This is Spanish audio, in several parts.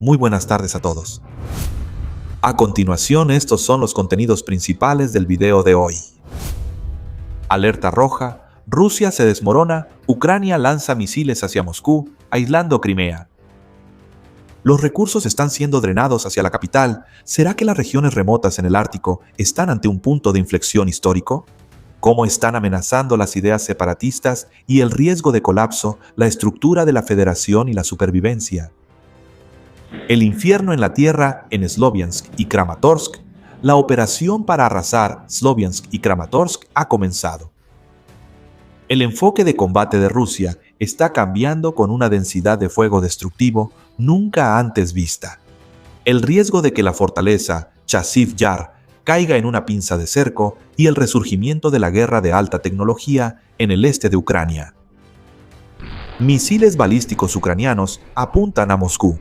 Muy buenas tardes a todos. A continuación, estos son los contenidos principales del video de hoy. Alerta roja, Rusia se desmorona, Ucrania lanza misiles hacia Moscú, aislando Crimea. Los recursos están siendo drenados hacia la capital. ¿Será que las regiones remotas en el Ártico están ante un punto de inflexión histórico? ¿Cómo están amenazando las ideas separatistas y el riesgo de colapso la estructura de la federación y la supervivencia? El infierno en la tierra en Sloviansk y Kramatorsk. La operación para arrasar Sloviansk y Kramatorsk ha comenzado. El enfoque de combate de Rusia está cambiando con una densidad de fuego destructivo nunca antes vista. El riesgo de que la fortaleza Chasiv Yar caiga en una pinza de cerco y el resurgimiento de la guerra de alta tecnología en el este de Ucrania. Misiles balísticos ucranianos apuntan a Moscú.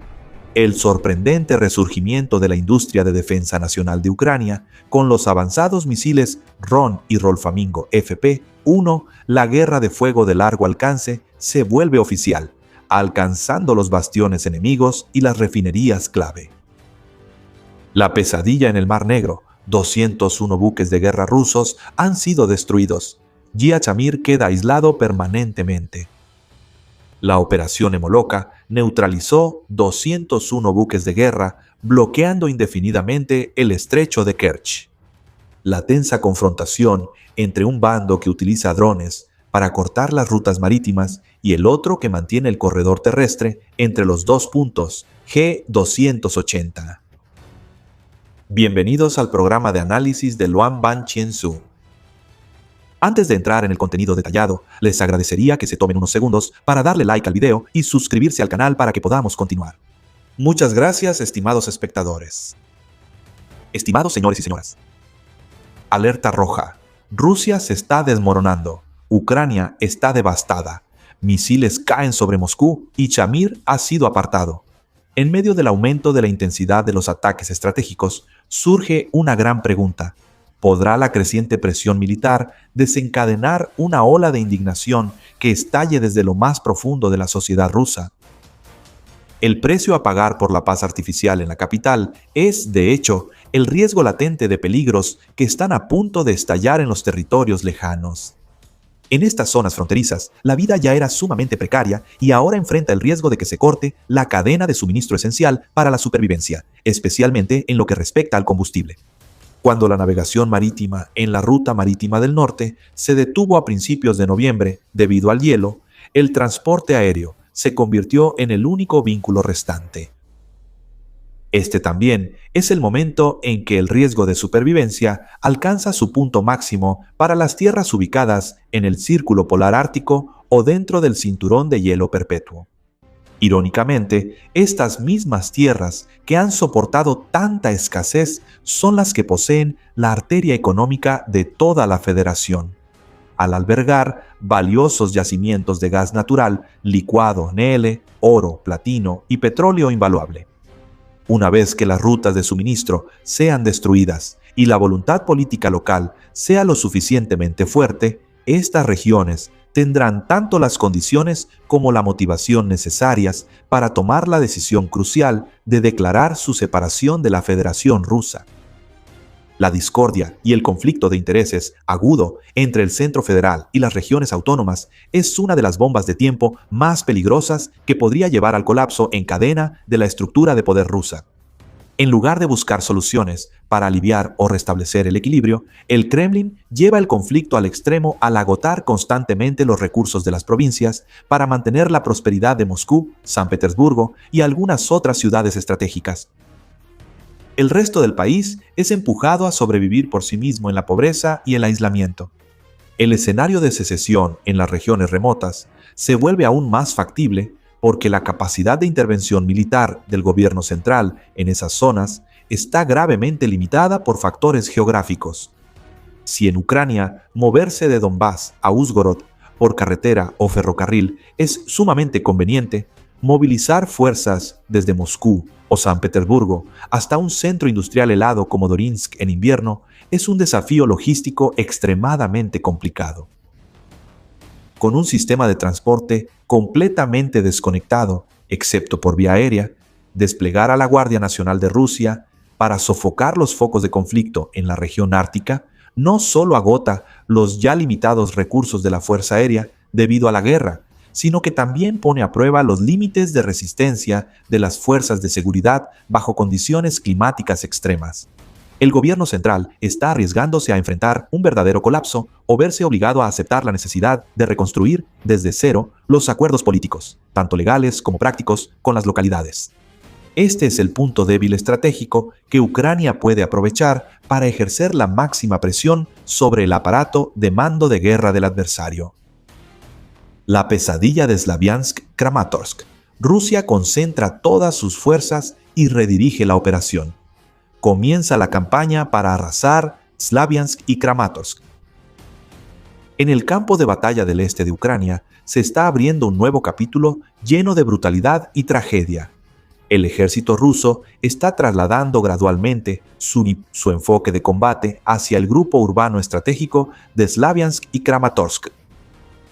El sorprendente resurgimiento de la industria de defensa nacional de Ucrania con los avanzados misiles RON y Rolfamingo FP-1, la guerra de fuego de largo alcance se vuelve oficial, alcanzando los bastiones enemigos y las refinerías clave. La pesadilla en el Mar Negro. 201 buques de guerra rusos han sido destruidos. Yachamir queda aislado permanentemente. La operación Emoloka neutralizó 201 buques de guerra, bloqueando indefinidamente el estrecho de Kerch. La tensa confrontación entre un bando que utiliza drones para cortar las rutas marítimas y el otro que mantiene el corredor terrestre entre los dos puntos G280. Bienvenidos al programa de análisis de Luan Ban Chien-su. Antes de entrar en el contenido detallado, les agradecería que se tomen unos segundos para darle like al video y suscribirse al canal para que podamos continuar. Muchas gracias, estimados espectadores. Estimados señores y señoras. Alerta roja. Rusia se está desmoronando. Ucrania está devastada. Misiles caen sobre Moscú y Chamir ha sido apartado. En medio del aumento de la intensidad de los ataques estratégicos, surge una gran pregunta. ¿Podrá la creciente presión militar desencadenar una ola de indignación que estalle desde lo más profundo de la sociedad rusa? El precio a pagar por la paz artificial en la capital es, de hecho, el riesgo latente de peligros que están a punto de estallar en los territorios lejanos. En estas zonas fronterizas, la vida ya era sumamente precaria y ahora enfrenta el riesgo de que se corte la cadena de suministro esencial para la supervivencia, especialmente en lo que respecta al combustible. Cuando la navegación marítima en la ruta marítima del norte se detuvo a principios de noviembre debido al hielo, el transporte aéreo se convirtió en el único vínculo restante. Este también es el momento en que el riesgo de supervivencia alcanza su punto máximo para las tierras ubicadas en el Círculo Polar Ártico o dentro del cinturón de hielo perpetuo. Irónicamente, estas mismas tierras que han soportado tanta escasez son las que poseen la arteria económica de toda la federación, al albergar valiosos yacimientos de gas natural, licuado, NL, oro, platino y petróleo invaluable. Una vez que las rutas de suministro sean destruidas y la voluntad política local sea lo suficientemente fuerte, estas regiones tendrán tanto las condiciones como la motivación necesarias para tomar la decisión crucial de declarar su separación de la Federación Rusa. La discordia y el conflicto de intereses agudo entre el centro federal y las regiones autónomas es una de las bombas de tiempo más peligrosas que podría llevar al colapso en cadena de la estructura de poder rusa. En lugar de buscar soluciones para aliviar o restablecer el equilibrio, el Kremlin lleva el conflicto al extremo al agotar constantemente los recursos de las provincias para mantener la prosperidad de Moscú, San Petersburgo y algunas otras ciudades estratégicas. El resto del país es empujado a sobrevivir por sí mismo en la pobreza y el aislamiento. El escenario de secesión en las regiones remotas se vuelve aún más factible porque la capacidad de intervención militar del gobierno central en esas zonas está gravemente limitada por factores geográficos. Si en Ucrania moverse de Donbass a Uzhgorod por carretera o ferrocarril es sumamente conveniente, movilizar fuerzas desde Moscú o San Petersburgo hasta un centro industrial helado como Dorinsk en invierno es un desafío logístico extremadamente complicado. Con un sistema de transporte completamente desconectado, excepto por vía aérea, Desplegar a la Guardia Nacional de Rusia para sofocar los focos de conflicto en la región ártica no solo agota los ya limitados recursos de la Fuerza Aérea debido a la guerra, sino que también pone a prueba los límites de resistencia de las fuerzas de seguridad bajo condiciones climáticas extremas. El gobierno central está arriesgándose a enfrentar un verdadero colapso o verse obligado a aceptar la necesidad de reconstruir desde cero los acuerdos políticos, tanto legales como prácticos, con las localidades. Este es el punto débil estratégico que Ucrania puede aprovechar para ejercer la máxima presión sobre el aparato de mando de guerra del adversario. La pesadilla de Slaviansk-Kramatorsk. Rusia concentra todas sus fuerzas y redirige la operación. Comienza la campaña para arrasar Slaviansk y Kramatorsk. En el campo de batalla del este de Ucrania se está abriendo un nuevo capítulo lleno de brutalidad y tragedia. El ejército ruso está trasladando gradualmente su enfoque de combate hacia el grupo urbano estratégico de Slaviansk y Kramatorsk.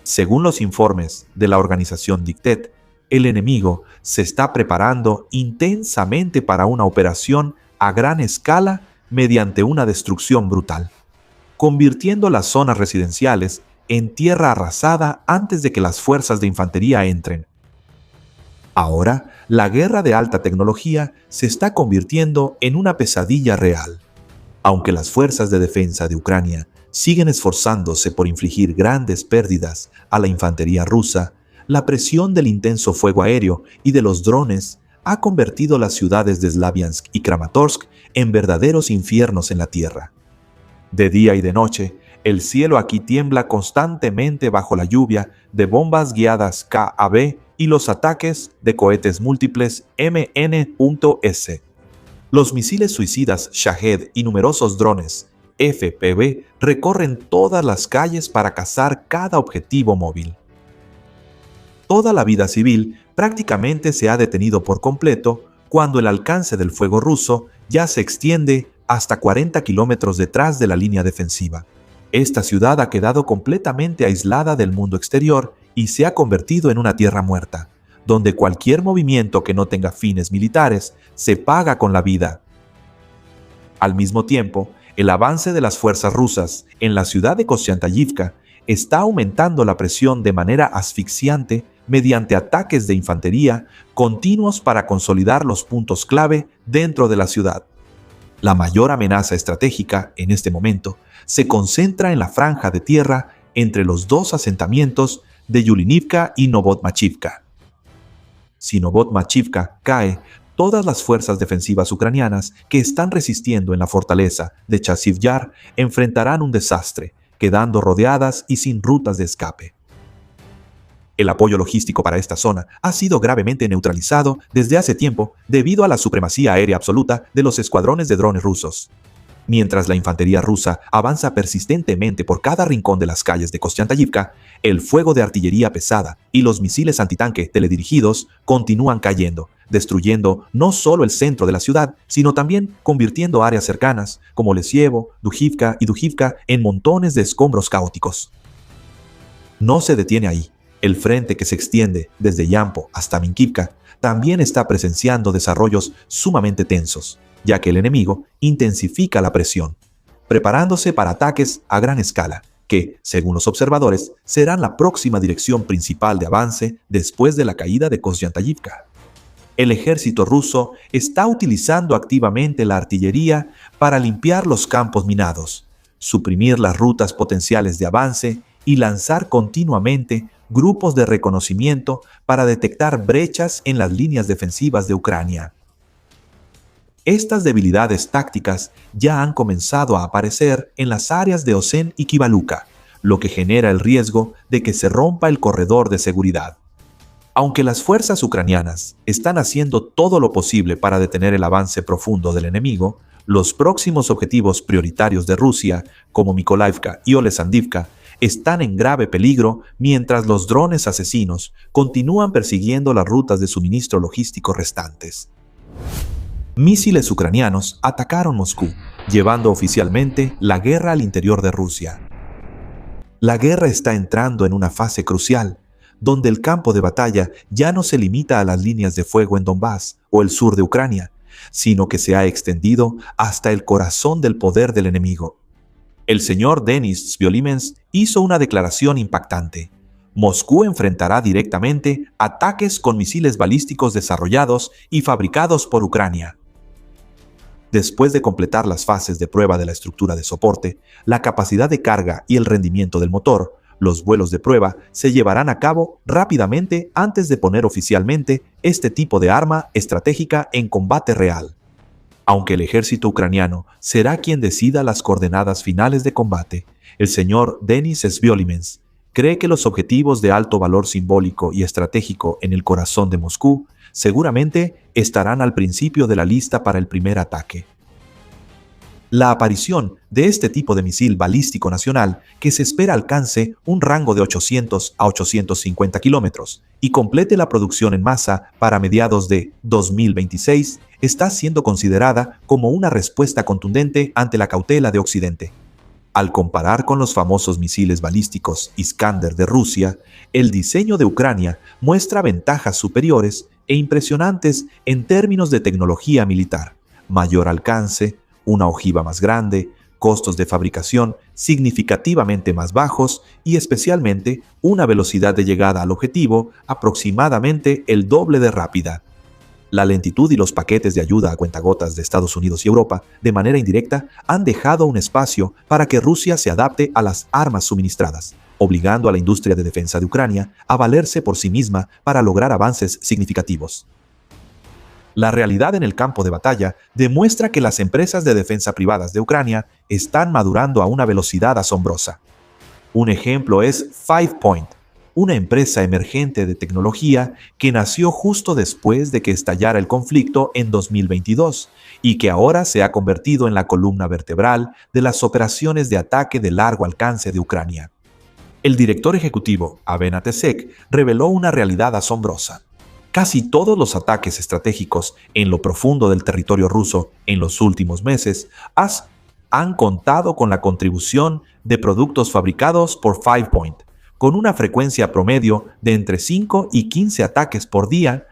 Según los informes de la organización Dictet, el enemigo se está preparando intensamente para una operación a gran escala mediante una destrucción brutal, convirtiendo las zonas residenciales en tierra arrasada antes de que las fuerzas de infantería entren. Ahora, la guerra de alta tecnología se está convirtiendo en una pesadilla real. Aunque las fuerzas de defensa de Ucrania siguen esforzándose por infligir grandes pérdidas a la infantería rusa, la presión del intenso fuego aéreo y de los drones ha convertido las ciudades de Slaviansk y Kramatorsk en verdaderos infiernos en la tierra. De día y de noche, el cielo aquí tiembla constantemente bajo la lluvia de bombas guiadas KAB y los ataques de cohetes múltiples MN.S. Los misiles suicidas Shahed y numerosos drones FPV recorren todas las calles para cazar cada objetivo móvil. Toda la vida civil prácticamente se ha detenido por completo cuando el alcance del fuego ruso ya se extiende hasta 40 kilómetros detrás de la línea defensiva. Esta ciudad ha quedado completamente aislada del mundo exterior y se ha convertido en una tierra muerta, donde cualquier movimiento que no tenga fines militares se paga con la vida. Al mismo tiempo, el avance de las fuerzas rusas en la ciudad de Kostyantayivka está aumentando la presión de manera asfixiante mediante ataques de infantería continuos para consolidar los puntos clave dentro de la ciudad. La mayor amenaza estratégica en este momento se concentra en la franja de tierra entre los dos asentamientos de Yulinivka y Novotmachivka. Si Novotmachivka cae, todas las fuerzas defensivas ucranianas que están resistiendo en la fortaleza de Chasiv Yar enfrentarán un desastre, quedando rodeadas y sin rutas de escape. El apoyo logístico para esta zona ha sido gravemente neutralizado desde hace tiempo debido a la supremacía aérea absoluta de los escuadrones de drones rusos. Mientras la infantería rusa avanza persistentemente por cada rincón de las calles de Kostyantayivka, el fuego de artillería pesada y los misiles antitanque teledirigidos continúan cayendo, destruyendo no solo el centro de la ciudad, sino también convirtiendo áreas cercanas, como Lesievo, Dujivka y Dujivka, en montones de escombros caóticos. No se detiene ahí. El frente que se extiende desde Yampo hasta Minkivka también está presenciando desarrollos sumamente tensos, ya que el enemigo intensifica la presión, preparándose para ataques a gran escala, que, según los observadores, serán la próxima dirección principal de avance después de la caída de Kostyantayivka. El ejército ruso está utilizando activamente la artillería para limpiar los campos minados, suprimir las rutas potenciales de avance y lanzar continuamente grupos de reconocimiento para detectar brechas en las líneas defensivas de Ucrania. Estas debilidades tácticas ya han comenzado a aparecer en las áreas de Osen y Kivaluka, lo que genera el riesgo de que se rompa el corredor de seguridad. Aunque las fuerzas ucranianas están haciendo todo lo posible para detener el avance profundo del enemigo, los próximos objetivos prioritarios de Rusia, como Mykolaiv y Oleksandrivka, están en grave peligro mientras los drones asesinos continúan persiguiendo las rutas de suministro logístico restantes. Misiles ucranianos atacaron Moscú, llevando oficialmente la guerra al interior de Rusia. La guerra está entrando en una fase crucial, donde el campo de batalla ya no se limita a las líneas de fuego en Donbass o el sur de Ucrania, sino que se ha extendido hasta el corazón del poder del enemigo. El señor Denis Sviolimens hizo una declaración impactante. Moscú enfrentará directamente ataques con misiles balísticos desarrollados y fabricados por Ucrania. Después de completar las fases de prueba de la estructura de soporte, la capacidad de carga y el rendimiento del motor, los vuelos de prueba se llevarán a cabo rápidamente antes de poner oficialmente este tipo de arma estratégica en combate real. Aunque el ejército ucraniano será quien decida las coordenadas finales de combate, el señor Denis Sviolimens cree que los objetivos de alto valor simbólico y estratégico en el corazón de Moscú seguramente estarán al principio de la lista para el primer ataque. La aparición de este tipo de misil balístico nacional, que se espera alcance un rango de 800 a 850 kilómetros y complete la producción en masa para mediados de 2026, está siendo considerada como una respuesta contundente ante la cautela de Occidente. Al comparar con los famosos misiles balísticos Iskander de Rusia, el diseño de Ucrania muestra ventajas superiores e impresionantes en términos de tecnología militar, mayor alcance, una ojiva más grande, costos de fabricación significativamente más bajos y especialmente una velocidad de llegada al objetivo aproximadamente el doble de rápida. La lentitud y los paquetes de ayuda a cuentagotas de Estados Unidos y Europa, de manera indirecta, han dejado un espacio para que Rusia se adapte a las armas suministradas, obligando a la industria de defensa de Ucrania a valerse por sí misma para lograr avances significativos. La realidad en el campo de batalla demuestra que las empresas de defensa privadas de Ucrania están madurando a una velocidad asombrosa. Un ejemplo es Five Point, una empresa emergente de tecnología que nació justo después de que estallara el conflicto en 2022 y que ahora se ha convertido en la columna vertebral de las operaciones de ataque de largo alcance de Ucrania. El director ejecutivo, Avena Tesek, reveló una realidad asombrosa. Casi todos los ataques estratégicos en lo profundo del territorio ruso en los últimos meses han contado con la contribución de productos fabricados por Five Point, con una frecuencia promedio de entre 5 y 15 ataques por día.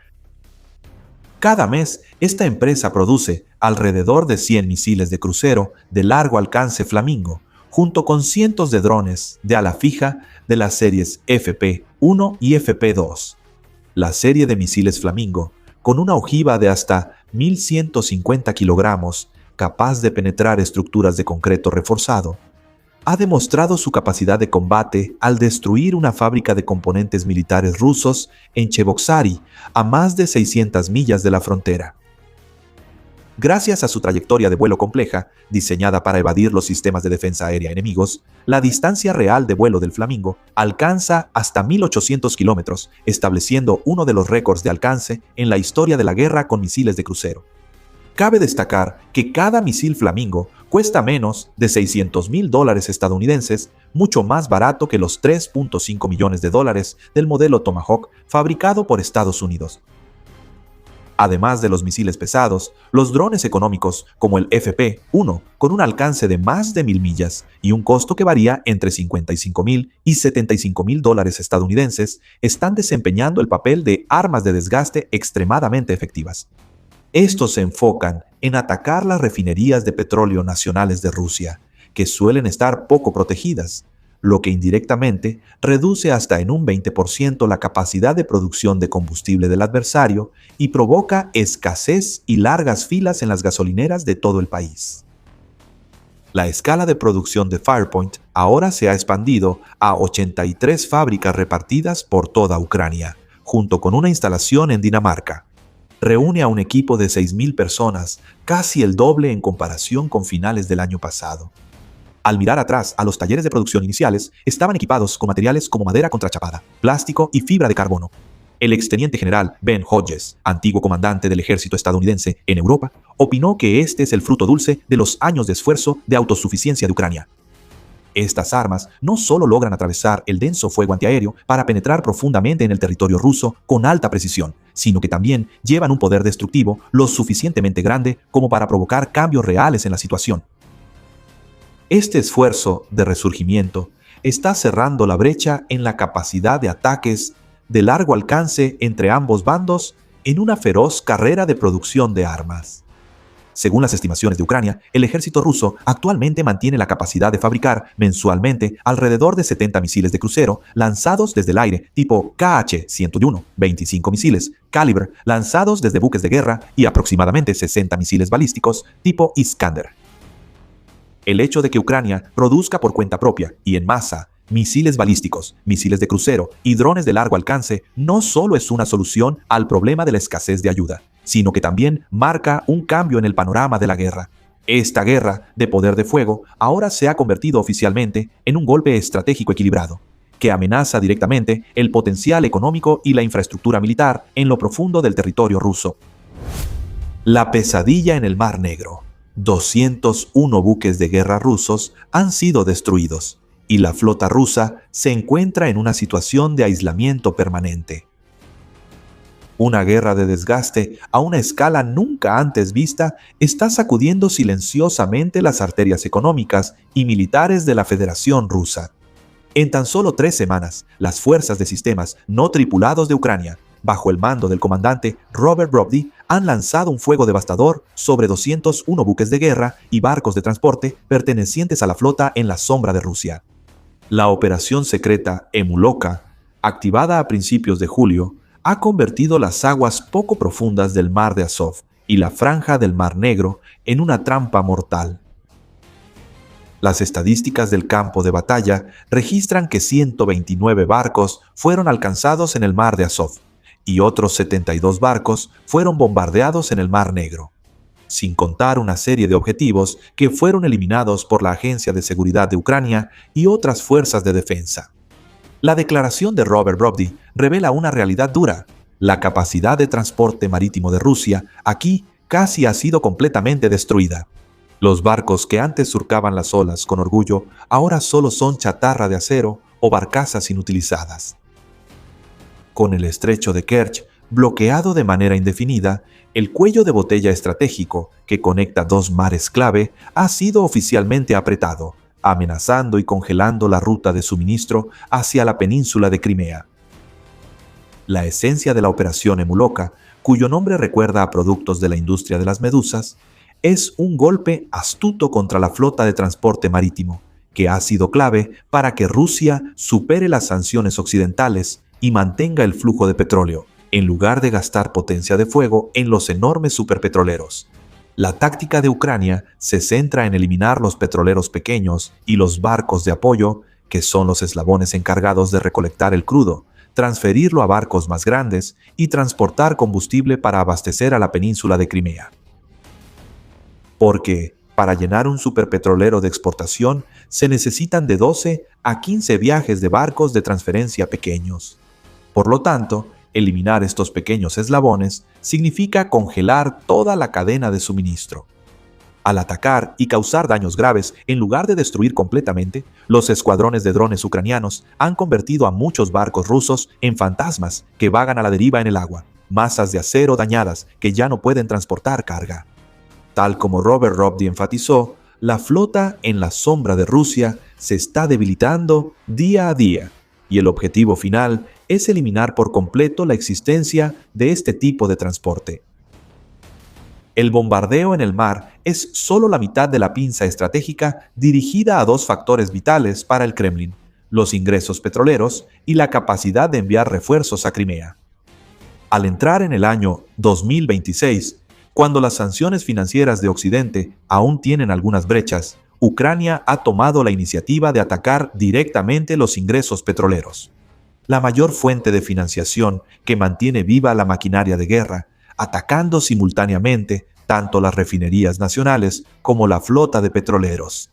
Cada mes, esta empresa produce alrededor de 100 misiles de crucero de largo alcance Flamingo, junto con cientos de drones de ala fija de las series FP-1 y FP-2. La serie de misiles Flamingo, con una ojiva de hasta 1.150 kilogramos, capaz de penetrar estructuras de concreto reforzado, ha demostrado su capacidad de combate al destruir una fábrica de componentes militares rusos en Cheboksary, a más de 600 millas de la frontera. Gracias a su trayectoria de vuelo compleja, diseñada para evadir los sistemas de defensa aérea enemigos, la distancia real de vuelo del Flamingo alcanza hasta 1.800 kilómetros, estableciendo uno de los récords de alcance en la historia de la guerra con misiles de crucero. Cabe destacar que cada misil Flamingo cuesta menos de $600,000 estadounidenses, mucho más barato que los $3.5 millones del modelo Tomahawk fabricado por Estados Unidos. Además de los misiles pesados, los drones económicos como el FP-1, con un alcance de más de 1.000 millas y un costo que varía entre $55,000 y $75,000 estadounidenses, están desempeñando el papel de armas de desgaste extremadamente efectivas. Estos se enfocan en atacar las refinerías de petróleo nacionales de Rusia, que suelen estar poco protegidas, lo que indirectamente reduce hasta en un 20% la capacidad de producción de combustible del adversario y provoca escasez y largas filas en las gasolineras de todo el país. La escala de producción de Firepoint ahora se ha expandido a 83 fábricas repartidas por toda Ucrania, junto con una instalación en Dinamarca. Reúne a un equipo de 6.000 personas, casi el doble en comparación con finales del año pasado. Al mirar atrás a los talleres de producción iniciales, estaban equipados con materiales como madera contrachapada, plástico y fibra de carbono. El exteniente general Ben Hodges, antiguo comandante del ejército estadounidense en Europa, opinó que este es el fruto dulce de los años de esfuerzo de autosuficiencia de Ucrania. Estas armas no solo logran atravesar el denso fuego antiaéreo para penetrar profundamente en el territorio ruso con alta precisión, sino que también llevan un poder destructivo lo suficientemente grande como para provocar cambios reales en la situación. Este esfuerzo de resurgimiento está cerrando la brecha en la capacidad de ataques de largo alcance entre ambos bandos en una feroz carrera de producción de armas. Según las estimaciones de Ucrania, el ejército ruso actualmente mantiene la capacidad de fabricar mensualmente alrededor de 70 misiles de crucero lanzados desde el aire tipo KH-101, 25 misiles Kalibr lanzados desde buques de guerra y aproximadamente 60 misiles balísticos tipo Iskander. El hecho de que Ucrania produzca por cuenta propia y en masa misiles balísticos, misiles de crucero y drones de largo alcance no solo es una solución al problema de la escasez de ayuda, sino que también marca un cambio en el panorama de la guerra. Esta guerra de poder de fuego ahora se ha convertido oficialmente en un golpe estratégico equilibrado, que amenaza directamente el potencial económico y la infraestructura militar en lo profundo del territorio ruso. La pesadilla en el Mar Negro. 201 buques de guerra rusos han sido destruidos, y la flota rusa se encuentra en una situación de aislamiento permanente. Una guerra de desgaste a una escala nunca antes vista está sacudiendo silenciosamente las arterias económicas y militares de la Federación Rusa. En tan solo 3 semanas, las fuerzas de sistemas no tripulados de Ucrania, bajo el mando del comandante Robert Brody, han lanzado un fuego devastador sobre 201 buques de guerra y barcos de transporte pertenecientes a la flota en la sombra de Rusia. La operación secreta Emuloka, activada a principios de julio, ha convertido las aguas poco profundas del Mar de Azov y la franja del Mar Negro en una trampa mortal. Las estadísticas del campo de batalla registran que 129 barcos fueron alcanzados en el Mar de Azov y otros 72 barcos fueron bombardeados en el Mar Negro, sin contar una serie de objetivos que fueron eliminados por la Agencia de Seguridad de Ucrania y otras fuerzas de defensa. La declaración de Robert Brody revela una realidad dura. La capacidad de transporte marítimo de Rusia aquí casi ha sido completamente destruida. Los barcos que antes surcaban las olas con orgullo ahora solo son chatarra de acero o barcazas inutilizadas. Con el estrecho de Kerch bloqueado de manera indefinida, el cuello de botella estratégico que conecta 2 mares clave ha sido oficialmente apretado, amenazando y congelando la ruta de suministro hacia la península de Crimea. La esencia de la operación Emuloka, cuyo nombre recuerda a productos de la industria de las medusas, es un golpe astuto contra la flota de transporte marítimo, que ha sido clave para que Rusia supere las sanciones occidentales y mantenga el flujo de petróleo, en lugar de gastar potencia de fuego en los enormes superpetroleros. La táctica de Ucrania se centra en eliminar los petroleros pequeños y los barcos de apoyo, que son los eslabones encargados de recolectar el crudo, transferirlo a barcos más grandes y transportar combustible para abastecer a la península de Crimea. Porque, para llenar un superpetrolero de exportación, se necesitan de 12 a 15 viajes de barcos de transferencia pequeños. Por lo tanto, eliminar estos pequeños eslabones significa congelar toda la cadena de suministro. Al atacar y causar daños graves, en lugar de destruir completamente, los escuadrones de drones ucranianos han convertido a muchos barcos rusos en fantasmas que vagan a la deriva en el agua, masas de acero dañadas que ya no pueden transportar carga. Tal como Robert Brody enfatizó, la flota en la sombra de Rusia se está debilitando día a día, y el objetivo final es eliminar por completo la existencia de este tipo de transporte. El bombardeo en el mar es solo la mitad de la pinza estratégica dirigida a 2 factores vitales para el Kremlin: los ingresos petroleros y la capacidad de enviar refuerzos a Crimea. Al entrar en el año 2026, cuando las sanciones financieras de Occidente aún tienen algunas brechas, Ucrania ha tomado la iniciativa de atacar directamente los ingresos petroleros, la mayor fuente de financiación que mantiene viva la maquinaria de guerra, atacando simultáneamente tanto las refinerías nacionales como la flota de petroleros.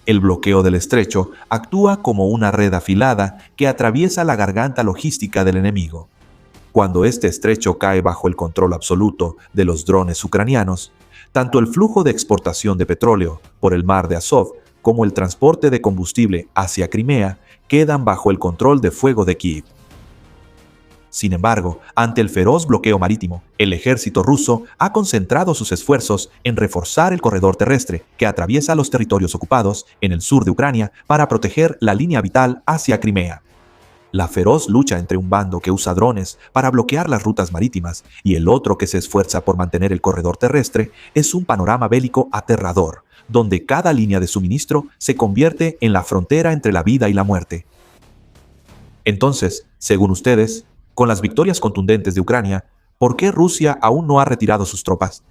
El bloqueo del estrecho actúa como una red afilada que atraviesa la garganta logística del enemigo. Cuando este estrecho cae bajo el control absoluto de los drones ucranianos, tanto el flujo de exportación de petróleo por el Mar de Azov como el transporte de combustible hacia Crimea quedan bajo el control de fuego de Kiev. Sin embargo, ante el feroz bloqueo marítimo, el ejército ruso ha concentrado sus esfuerzos en reforzar el corredor terrestre que atraviesa los territorios ocupados en el sur de Ucrania para proteger la línea vital hacia Crimea. La feroz lucha entre un bando que usa drones para bloquear las rutas marítimas y el otro que se esfuerza por mantener el corredor terrestre es un panorama bélico aterrador, donde cada línea de suministro se convierte en la frontera entre la vida y la muerte. Entonces, según ustedes, con las victorias contundentes de Ucrania, ¿por qué Rusia aún no ha retirado sus tropas?